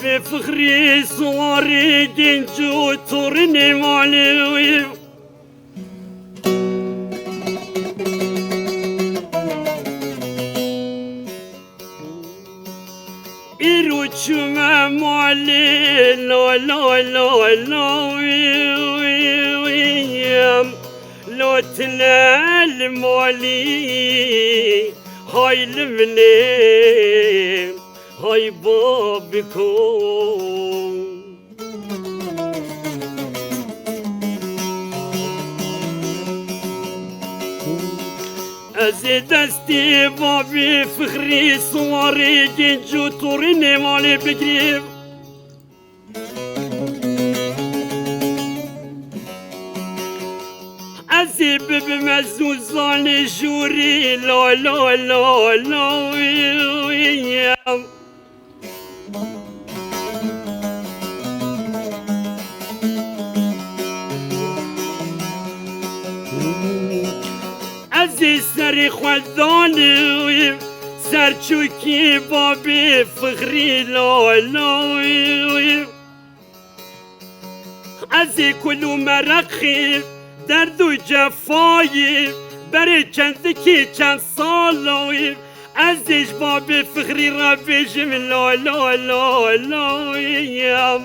بفخري صوري جنجو تورني مالي إروتشما مالي لا لا لا لا لو تنال مالي هاي المنيم هاي بابكم ازي دستي بابي فخري صوري جنجو توريني مالي بقريب ازي بمزوزاني جوري لا لا لا لا ازي سري خذاني سرچوكي بابي فخري لا لا ازي كل مرخي درد و جفایی برای چند ذکی چند سالایی ازش بابی فخری را بجم لا لا لا لا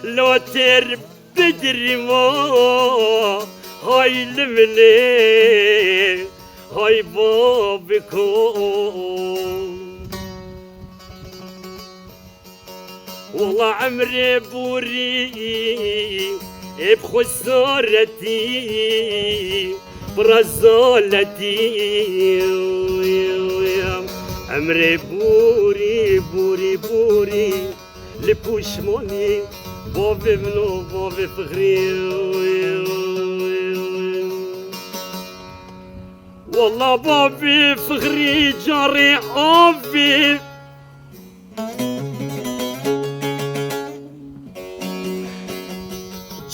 لا تر بدری ما های لملی های بابی کن والله عمري بوري بخسارتي برزالتي عمري بوري بوري بوري لبوشموني بابي منو بابي فخري والله بابي فخري جاري عافي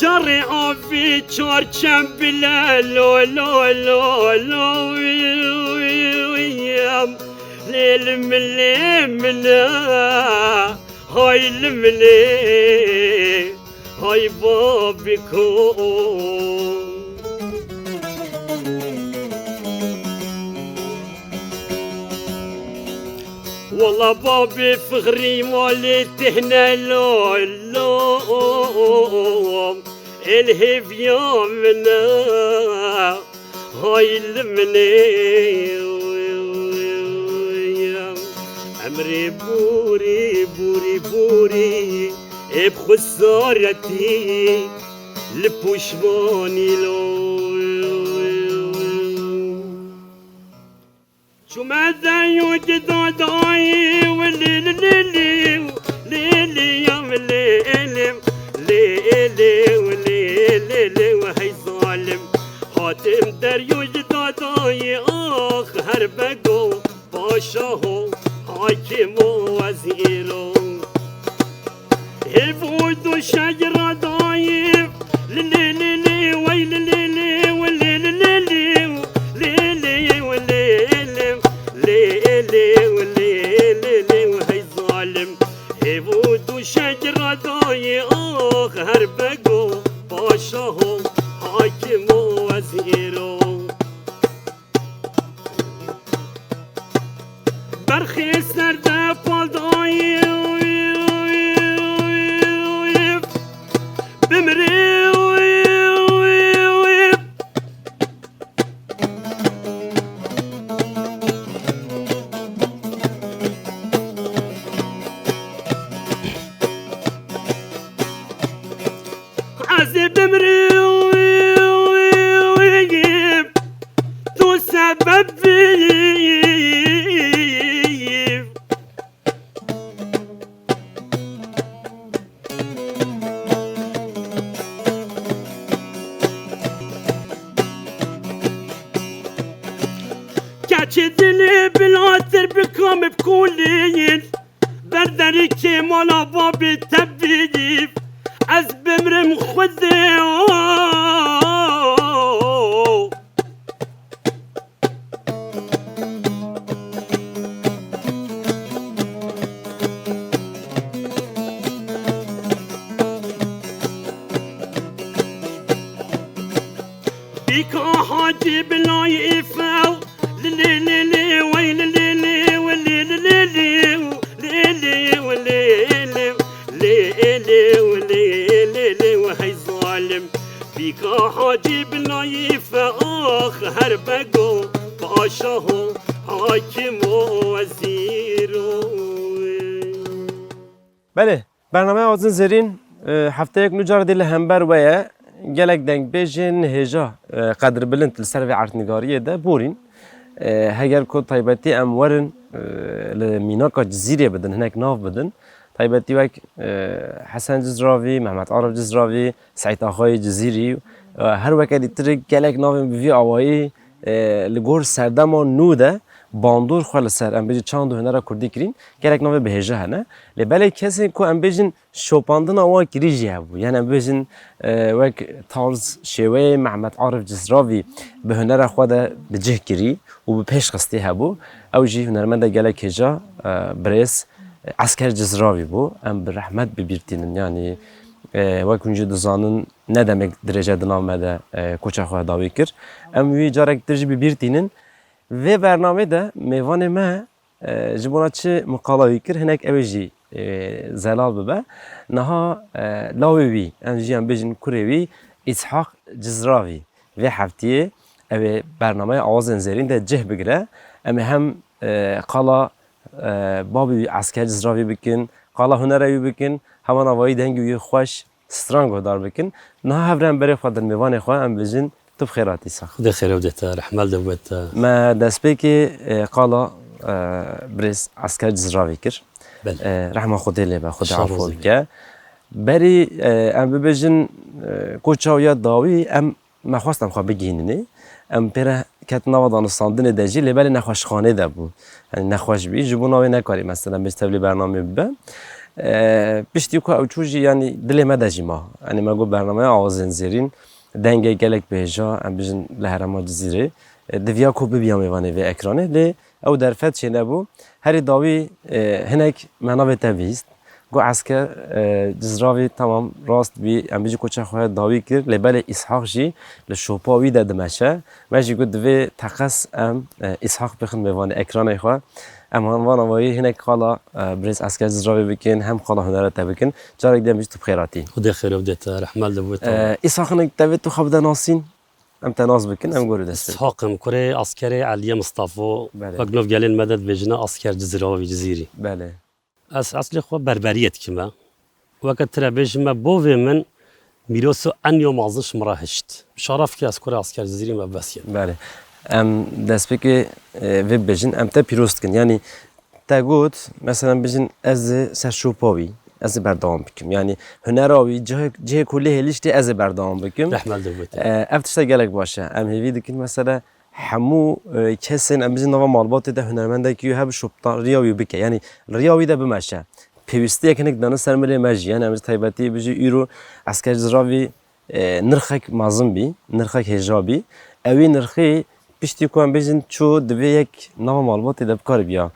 جاري عافي چارچم بلا لو لو لو لو ليل ملي ملا هاي الملي هاي بابكم والله بابي فخري مالي تهنا لو لو الهيف يومنا هاي المني عمري بوري بوري بوري بخسارتي لبوشماني لو شو ماذا يوجد داي والليل ليلي ليلي يا ليلي ليلي وليلي وهي ظالم حاتم در يوجد داي اخ هربقو باشاهو حاكم وزيرو هفود شجرة ضايف ليلي ويل ليلي وليلي ليلي ليلي وليلي ليلي وليلي وهي ظالم هفود شجرة ضايف اخ هربقو باشاهو حاكم وزيرو برخي سرده بالضايف بمري عزيب بمري تو سبب كاتشي دلي بالعطر بكم بكولين بردري كيمالا بابي تبيف از بمرم خودی بيكا حاجي بلاي إفاو للي للي ويل للي ولي للي للي ولي للي ولي وهي ظالم بيكا حاجي بلاي إفاو هربقو باشاهو حاكم وزيرو. بله برنامه آزین زرین هفته یک نجار دیل همبر ویا گلک دنگ بیشین هجا قدر بلند لسر و عرضنگاریه ده بورین هگر کو تایبتی امورن لمیناکا جزیره بدن هناك ناف بدن تایبتی وک حسن جزراوی محمد عارف جزراوی سعید آخای جزیری هر وقت دیتر گلک ناف بی آوایی لگور سردما نوده باندور خال سر ام بیج چند هنر کردی کرین گرک نوع بهجه هنه لبله کسی کو ام بیجن شوپاندن آوا کریجی هبو یعنی ام بیجن وک تارز شوی محمد عارف جزراوی به هنر خود بجه کری و به پیش قصدی هبو اوجی هنرمند گلک هجا برس عسكر جزراوی بو ام برحمت ببیرتینن یعنی وک اونجا دزانن نه demek درجه دنامده کوچه خود داوی کر ام وی جارک درجه ببیرتینن ve برنامه de میوان ما جبوناتçı مقاله کر هناك اوجی زلال ببه نها لاوی انجیان بجن کوروی اسحاق جزراوی ve هفتیه او برنامه آوازن زرین de ceh بگیره اما هم قالا بابی عسكر جزراوی بکن قالا هنری بکن همان آوایی دنگی خوش سترانگو دار بکن نها هفرن بره خودن میوان خواه ام بجن تو بخيراتي صح خدا خير وديتا رحمال دوت ما دسبيكي قال بريس عسكر جزراوي كر رحمه خدا لي خدا عفو بك بري ام ببجن كوچاويا داوي ام ما خواستم خو بگينني ام بره كت نوادان ساندن دجي لي بالي نخوش خانه ده بو يعني نخوش بي جبوناوي نكاري مثلا بيستبلي برنامه ببه بشتي كو اوچوجي يعني دلي ما دجي ما يعني ما گو برنامه آوازن زيرين دنگه گلک بهجا ام بجن لهرما جزیره دویا کو ببیام ایوانه و اکرانه لی او در فت شنه بو هری داوی هنک مناوی تبیست گو عسکر جزراوی تمام راست بی ام بجی کوچه خواه داوی کر لبال اسحاق جی لشوپاوی ده دمشه مجی گو دوی تقص ام اسحاق بخن میوانه اکرانه خواه ام هنوان آوایی هنک خالا برنس عسكر جزراوي بكن هم خالا هنرات بكن جارك دم بيجتو بخيراتي خدا خير وديتا رحمال دوت إسحاقنك تبيت تو خبدا ناسين ام تناس بكن ام قولوا دست إسحاق كوري عسكري عليا مصطفى وقنوف قالين مدد بيجنا عسكر جزراوي جزيري بله اصلي خو بربريت كما وقت ترى بيجما بوفي من ميروسو ان يوم عزش مراهشت شرف كي عسكر جزيري ما بس بله ام دست بکی وی بجن ام تا پیروست کن یعنی تا گوت مثلا بجن از سرشوپاوی از بردام بکم یعنی هنراوی جه کلی هلیشتی از بردام بکم رحمل دوت افتشتا گلک باشه ام هیوی دکن مثلا همو کسین ام بجن نوا معلومات ده هنرمنده کیو هب شوپتا ریاوی بکه یعنی ریاوی ده بمشه پیوستی یکنک دانه سرملی مجی یعنی امروز تایباتی بجی ایرو عسكر جزراوی نرخک مازن بی نرخک هجابی اوی نرخی پشتی کوام بیشتر چو دوی یک نام معلوماتی دب کار بیا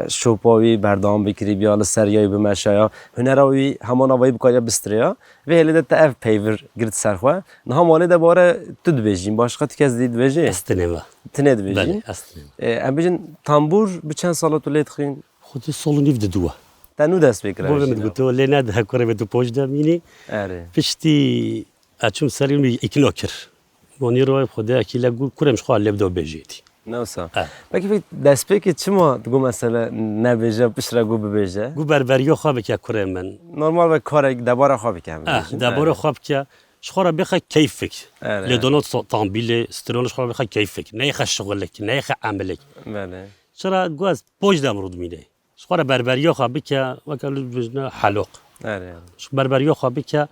شوپاوی بردام بکری بیا لسریایی بمشایا هنراوی همان آوایی بکاریا بستریا و هلی ده تاف پیور گرد سرخوا نه مالی ده باره تو دویجیم باشقا تکز دید دویجی استنما تنه دویجیم بله استنما ام بیشتر تنبور بچند سالت ولید خین خودی سالونی فد دوا تنو دست بکره بوده میگویی لینه ده کاری به تو پوچ دامینی پشتی اتشم سریمی اکناکر وانی روی خدا اکیلا گو کرمش خواهد لبدو بجیدی. نوسا. بکی فکر دست بکی چی ما تگو مثلا نبیجه پشت گو ببیجه؟ گو بربریو خواب که کرم من. نرمال به کار دباره خواب که هم. دباره خواب که شخورا بخواد کیفک. لدونات تامبیل استرونش خورا بخواد کیفک. نه شغلک نه عملک. بله. چرا گو از پوچ دام رود میده. شخورا بربریو خواب که وکالو بجنا حلق. شخ بربریو خواب که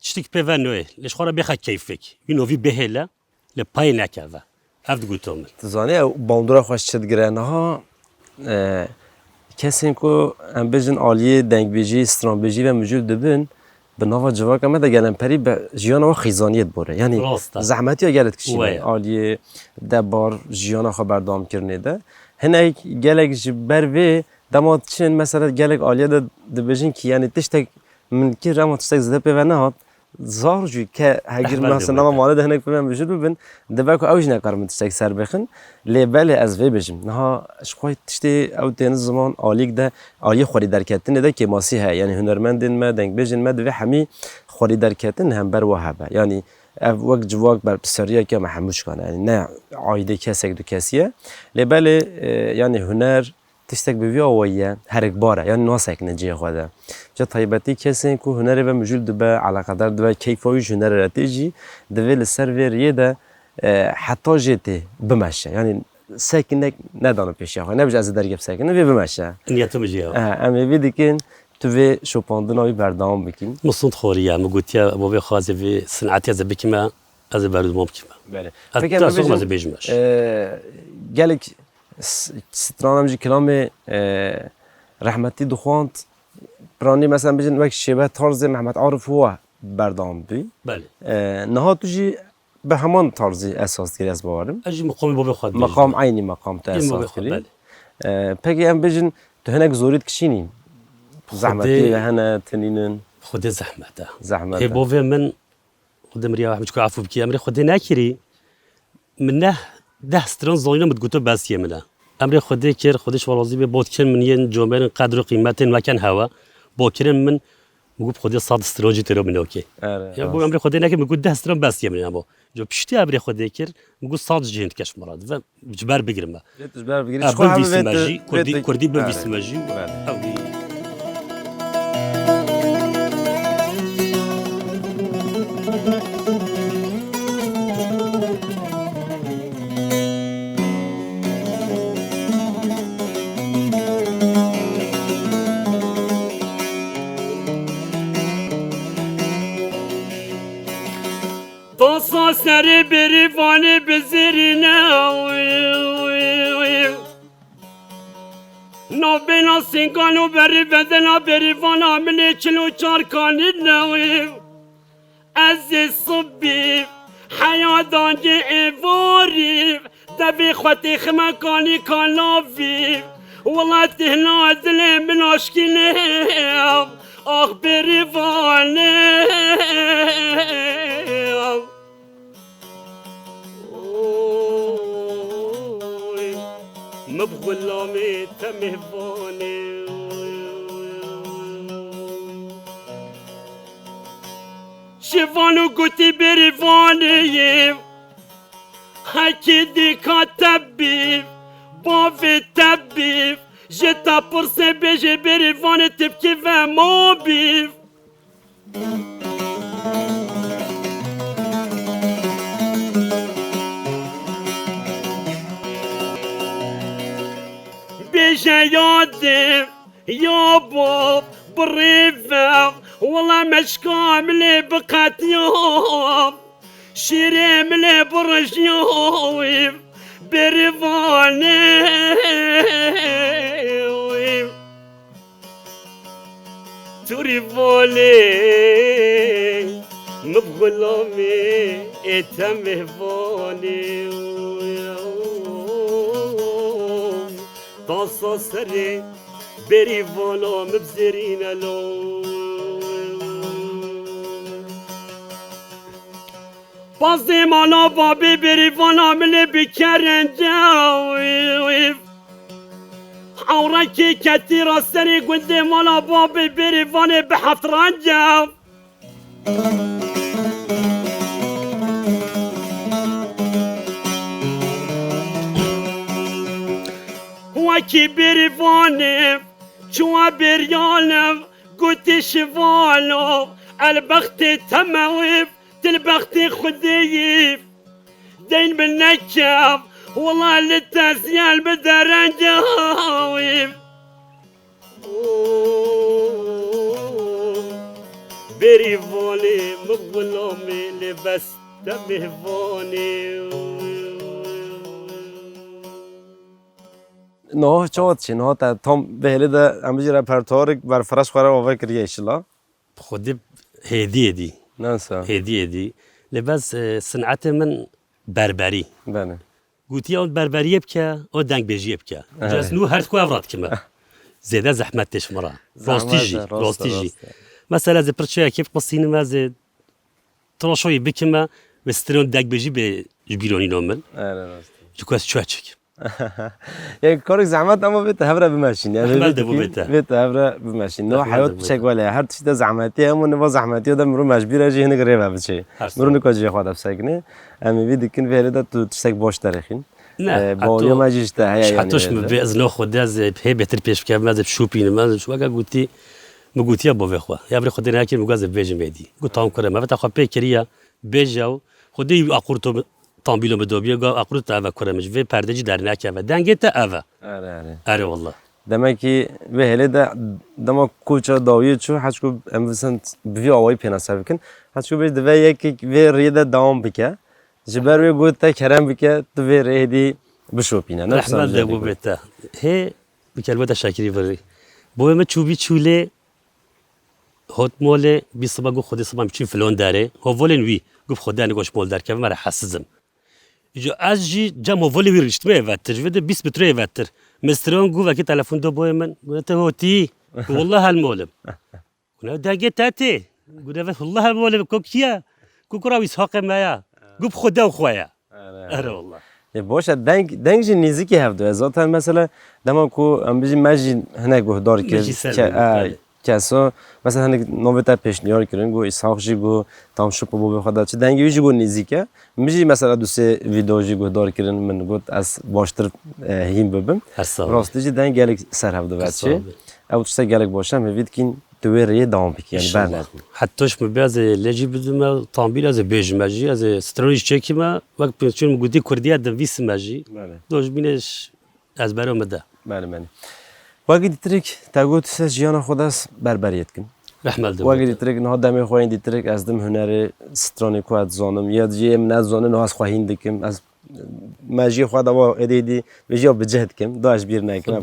تشتك بيفانوي ليش خورا بيخا كيفك ينو في بهلا لباي نكذا هفت قلتهم تزاني باندورا خوش تدگرنها کسیم که ام بجن عالیه دنگ بیجی استران بیجی و موجود دبن بناوا جواک اما ده گلن پری به جیانا و خیزانیت بوره یعنی راسته. زحمتی ها گلت کشیده وای. آلیه ده بار جیانا خو بردام کرنه ده هنه گلک جبر وی دمات چین مثلا گلک آلیه ده دبیجین کی یعنی تشتک من کی رما تشتک زده به نه زار جو که هجر بله، مثلا بله. ما مال ده هنک بهم بجد ببین دباکو اوج نکارم تشتک سر بخن لیبل از وی بجم نه شخوی تشتی او تنز زمان آلیک ده آلیه خوری درکتنه ده که ماسی ها یعنی هنرمندن ما دنگ بجن ما دوی همی خوری درکتن هم بر وهابه یعنی وقت جواک بر بسریه که محموش کنه یعنی نه عایده کسک دو کسیه لیبل یعنی هنر تشتک بوی آویه هرک باره یعنی ناسک نجیه خوده جا طیبتی کسی که هنر و مجول دبه علاقه دار دبه کیفایش هنر رتیجی دوی لسر ویریه ده حتی جیتی بمشه یعنی ساکنک ندانه پیشه خواه نبیش از درگب ساکنه وی بمشه نیتم جیه اما وی دیکن تو وی شوپاندناوی بردام بکن مصند خوریه مگوتیا بابی خواهد وی صنعتی از بکیمه از بردم بکیمه بله حتی اصلا از بیجمش گلک سترانم جی کلام رحمتی دخواند برانی مثلا بجن وقت شبه طرز محمد عارف هو بردام بی بله نها تو جی به همان طرزی اساس گیری از باورم اجی مقام بابی خواهد مقام عینی مقام تا این بابی اساس خواهد گیری بله پکی ام بجن تو هنک زورید کشینین زحمتی و هنه تنینن خود زحمته زحمت هی بابی من خود مریا واحد بچکو عفو بکی امری خود نکری منه ده ستران زاینه متگوتو بسیه منه امری خودی کر خودش ورازی به بود کن من یه جامعه قدر و قیمت وکن هوا با کرن من مگو خودی صد استرانجی ترا منه اوکی یا بو امری خودی نکر مگو ده ستران بسیه منه اما جو پشتی امری خودی کر مگو صد جهند کش مراد و جبر بگیرم با تجبر بگیری ابل ویسمجی کردی بل ویسمجی اوی Dosa seri biri vani bezirine No bena sinkano beri vedena beri vana mine çilo çarkanine Aziz صبي حيادانجي ايفوري دبي خوتي خمكاني كالافي والله تهنا دلي من اشكيني اخ بريفاني مبغلامي تمهفاني شفانو قوتي بريفاني هكيدي كاتبي بافي تبي جتا برسي بيجي بريفاني تبكي موبي بيجي يادي يا باب بريفا والله مش كاملة بقت يوم شيري ملي برج يوم بريفاني توريفولي مبغلامي اتمهفاني طاسة سري بريفولا مبزرين لو بازي مالا بابي بريفولا ملي بكرن جاوي حوركي كتيرا سري قلدي مالا بابي بريفولا بحفت رجاو وكي بريفولا شو بريالم قلت شفالو البخت تمويف البخت خديف دين بالنكاف والله للتسيال بدران جاويف بريفولي مظلومي لبس تمهفوني نه چات چی نه تا تام به هلی ده امیجی رپرتوار بر فرش خوره آوای کریه ایشلا خودی هدیه دی نانسا هدیه دی لباس صنعت من بربری بله قلت يا بربريه بك او دنگ بيجي بك جاز نو هرت كو افراد كما زيدا زحمت تشمرا راستيجي راستيجي مثلا زي برشا كيف قصين ما زي ترشوي بكما وسترون دنگ بيجي بجبيروني نومن آره راست جوكاس شواتشك یک کاری زحمت اما به تهبره بمشین یعنی احمد دبو بته. به تهبره بمشین نه احمد حیات دبو بچه ولی هر چیز زحمتی همون نوا زحمتی آدم مرو مجبور اجی هنگ ریبه بچه هرسا. مرو نکاجی خواهد افسکنه امی وی دکن ولی دا تو تشتک باش ترخین نه باوری مجیش ته هیا یعنی حتىش بأذن خدا زي هي بهتر بيش كان ما زي شوبين ما شو بقى قلتي ما قلتي ابو بخوا يا بري خدنا هيك مقاز بيجي ميدي قلت تام كره ما بتاخذ بيكريا بيجاو خدي اقرتو تامبيلو مدوبيا قا اقرت اوا كره مش في پردجي درناك اوا دنگت اوا آره اره والله demek ki ve hele de dama koça daviye çu haçku emvisen bir avay pena sevkin haçku bir de ve yek ve riyada devam bike jiber ve gotta kerem bike tu ve redi bişopine ne رحمة ابو بيتا هي بكلمة شاكري بري بو ما تشوبي تشولي هوت مولي بي صبا قو خدي صبا مشين فلون داري هو فولين وي قو خدي انا قوش مول دار كيف ما راح حسزم جو ازجي جام هو فولي ويرشت ما يفتر فيدا بيس بتري يفتر مسترون قو وكي تلفون دو بوي من قلت هو تي والله هالمولم قلنا داقي تاتي قلنا والله هالمولم كوكيا كوكراوي اسحاق مايا قو خدا وخويا اره والله باشه دنگ جی نزدیکی هفته zaten mesela demek ki bizim meclis hene guhdar ki کسا مثلا هنگ نوبت پیشنهاد کردن گو اسحاق جی گو تام شو پو به خدا چه دنگی جی گو نزدیکه میجی مثلا دو سه ویدیو جی گهدار کردن من گفت از باشتر هیم ببم راستی جی دنگ گلک سر هفته بچه او چه گلک باشم میوید کین دویره دوام بکی یعنی برنه حتىش مباز لجي بدم طامبيل از بيج ماجي از سترونيش تشيكي ما وقت بيشون مقودي كرديا دم فيس ماجي دوش بينش از برو مده بله وقتی دیتریک تاگوت سه جیان خودش بربریت کن رحمل دم وقتی دیتریک نه دمی خواهید دیتریک از دم هنر سترانی کو از زانم یا جیم نه زانه نه از خواهید دکم از ماجی خود و ادیدی بجا بجهد کم داش بیر نکم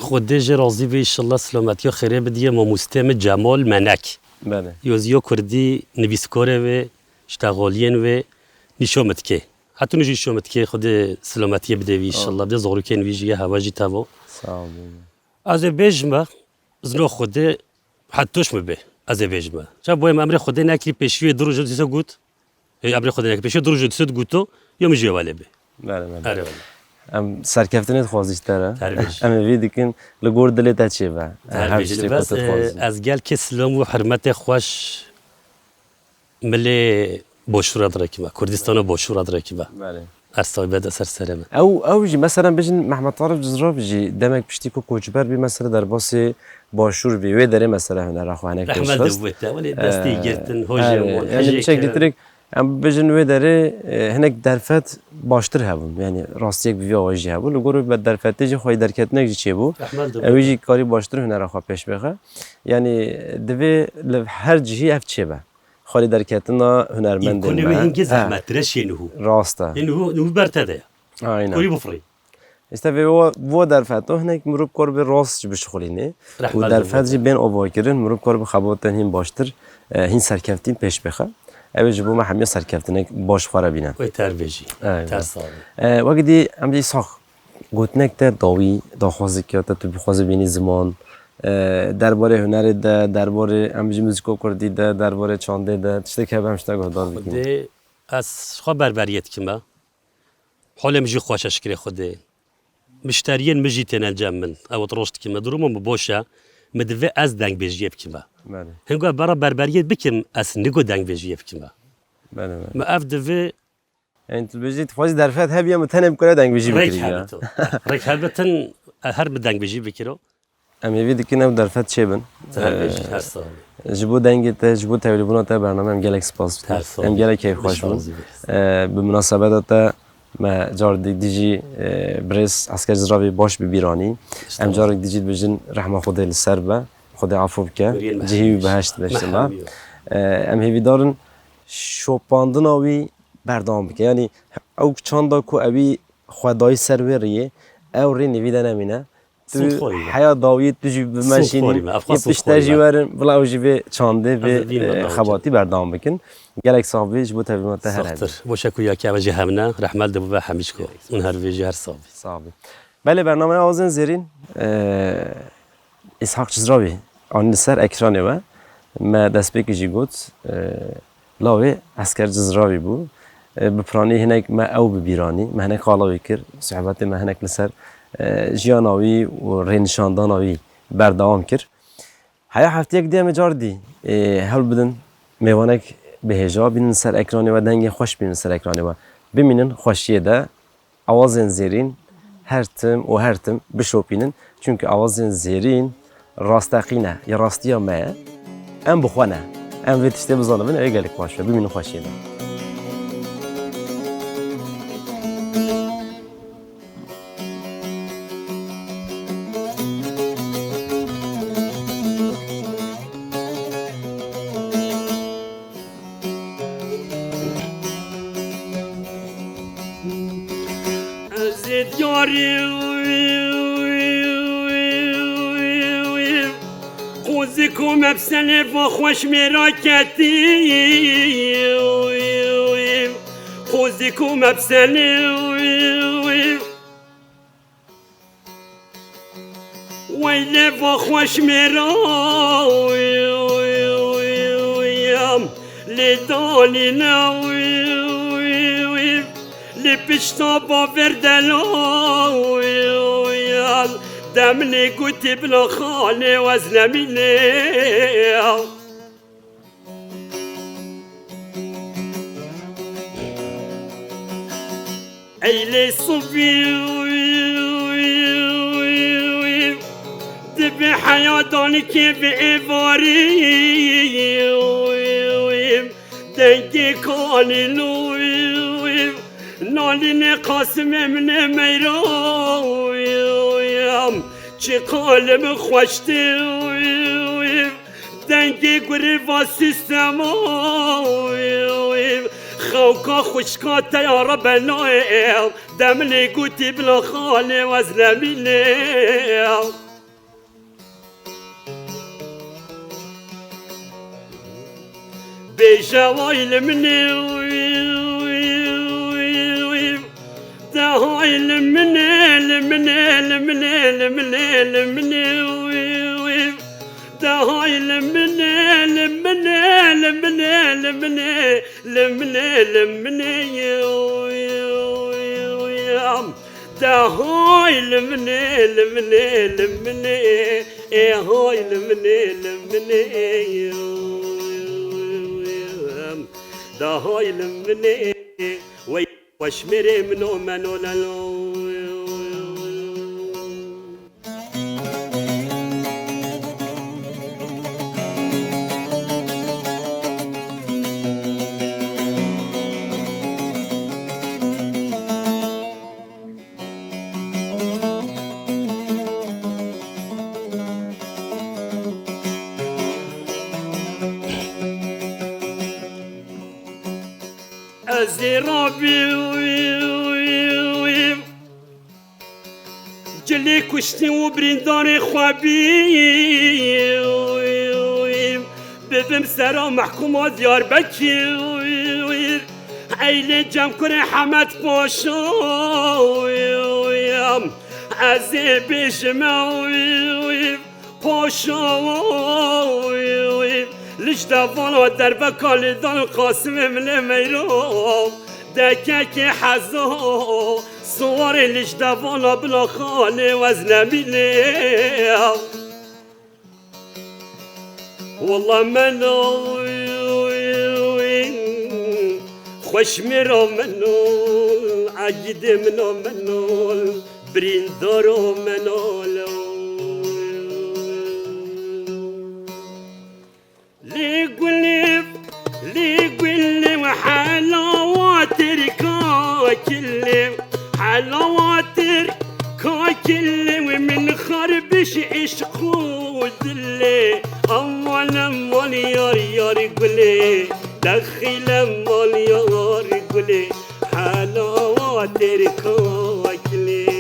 خود جه راضی به ان الله سلامتی و خیره بدیه ما مستم جمال منک بله یوزیو کردی نویسکاره و اشتغالین و نشومت که حتی نشومت که خود سلامتی بده ان الله بده زورو کن ویجیه هواجی تاو سلام از بیجمه زنو خوده حتیش مبه از بیجمه چه بایم امر خوده نکری پیشی دروج دیسه گوت امر خوده نکری پیشی دروج دیسه گوتو یا میجی ولی به بله ام سرکفتنت خوازیش تره ام ویدیکن لگور دلت چی با هر چی بس از گل که سلام و حرمت خوش ملی باشور ادراکی با کردستان باشور ادراکی با بله استایبه سر سرمه او جی مثلا بجن محمد طارق جزرا بجی دمک پشتی کو کوچبر بی مثلا در باس باشور بی و داره مثلا هنر راخوانه کش رحمت دوبته ولی دستی گرتن هوجمون یعنی چه دیتریک ام بجن و داره هنک درفت باشتر هبون یعنی راستی یک بی آوازی هبون لگور به درفتی جی خوای درکت نگی چی بو اویجی کاری باشتر هنر راخوا پیش بخه یعنی دوی هر جهی اف چی با خالی درکتنا هنرمند کنه و اینکه زحمت رشی نهو راسته نهو برتده aynen کوری بفری İşte ve o derfet o hnek murup kor bir rast bişxulini o derfet ji ben avakirin murup kor bi xaboten hin baştır hin serkeftin peş bexa evet bu mahamiye serkeftinek baş xara binen و تربیجی ترسال وقتی ام دی ساخ گوتنک te davi daxwazik ya te tu bixwazi bini zaman درباره هنر ده درباره امجی موزیکو کردی ده درباره چانده ده تشته که هم شده گهدار بکنیم ده از خواه بربریت کما حال مجی خوشش کری خوده مشتریین مجی تنال جمن او تروشت کما درومم بباشه مدوه از دنگ بیجیب کما هنگو برا بربریت بکم از نگو دنگ بیجیب کما ما اف دوه yani televizyon fazla derfet hep ya mutenem kore deng beji bikiri ya. Rek halbeten her bir deng beji bikiro. Emevi dikine bu derfet çeben. Her sağ. Jibo dengi te jibo telefonu te bername em gelek spas. Em gelek keyif hoş bun. Bu münasebet te ma jar diji bres asker zravi baş bir birani. Em jar diji bejin rahme xude li serbe. Xude afu bike. Cihi beheşt beştima. Em hevidarın şopandın avi بردام بکه یعنی او چند کو اوی خدای سروریه او ری نویده نمینه صوت خوری ما. حیا داویت تجی خوری بمشینی ما. افغان یه صوت پشتاجی خوری ما. ورن بلا اوجی به چانده از دین به بردام خباتی بردام بکن گلک صاحبیش بو تبلیمات هر هدی سختر باشه که یا که وجه همنا رحمت دبو به همیش کو اون هر ویجه هر صابی صاحبی بله برنامه آوازن زیرین اسحاق چزراوی آن سر اکرانه و ما دست بکشی گوت لاوی اسکر جزراوی بو بپرانی هنگ ما او ببیرانی ما هنگ خالاوی کر صحبت ما هنگ لسر جیاناوی و رینشانداناوی بردوام کر هیا هفته یک دیگه مجار دی هل بدن میوانک به هجا بینن سر اکرانی و دنگ خوش بینن سر اکرانی و ببینن خوشیه ده آوازن زیرین هر تم و هر تم بشوپینن چونکه آوازن زیرین راستقینه یا راستیا ما ام بخونه ام ویتشته بزانه بین ایگالیک باشه ببینن خوشیه ده زد یاری خوزی کم ابسنه و خوش مراکتی خوزی کم ابسنه ویله و خوش مرایم لیدانی نویم لپشتا با وردلویم دمنی گوتی بلا خانه وزنمینه ایلی صوفی دب حیاتانی که به ایواریم دنگی کانیلویم نالین قاسم من میرویم چه قالم خوشتیم دنگی گوری و سیستمویم خوکا خوشکا تیارا بنایم دمنی گوتی بلا خاله وزنمینیم بجوایل منیم دهایل منیم دهایل دهایل منه وی وشمره منو لالو زرابي جلي كشتي وبرنداري خوابي ببم سرا محكومة ديار بكير عيلي جام كري حمد باشا عزي بجمعوي باشا ليش دافانا دربا كالدان قاسم من ميرو دكاكي حزو صوري ليش دافانا بلا خالي وزنميني والله منو خوش ميرو منو عجد منو بريندارو منو ليقولي وحلاواتر كاكلي حلاواتر كاكلي ومن خربش عشقو دلي أول أمال يار قولي دخل أمال يار قولي حلاواتر كاكلي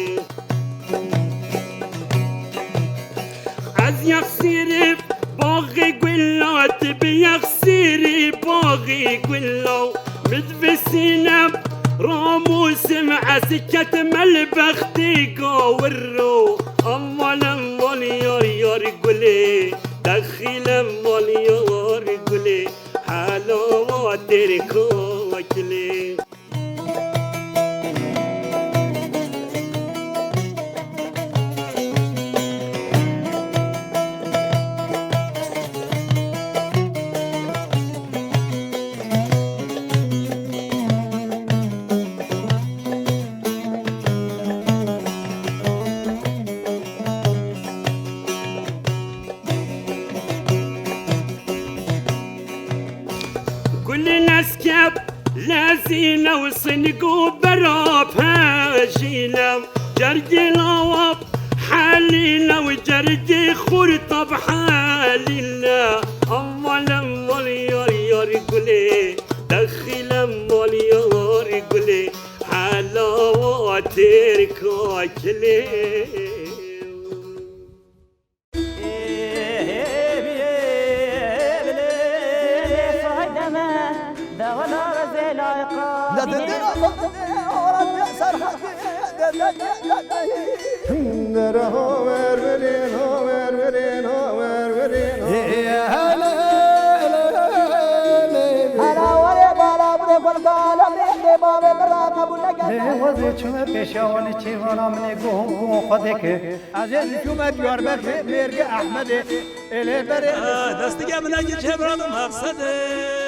دخیلم مالیار گلی حلاواتر کاکلی كل ناس كاب لازينا وصنقوا برابها جينا جرجي لواب حالينا وجرجي خرطة بحالينا أولا مليار يار قولي دخل مليار قولي حلاواتك أكلي دستگاه من اگه چه برام مقصده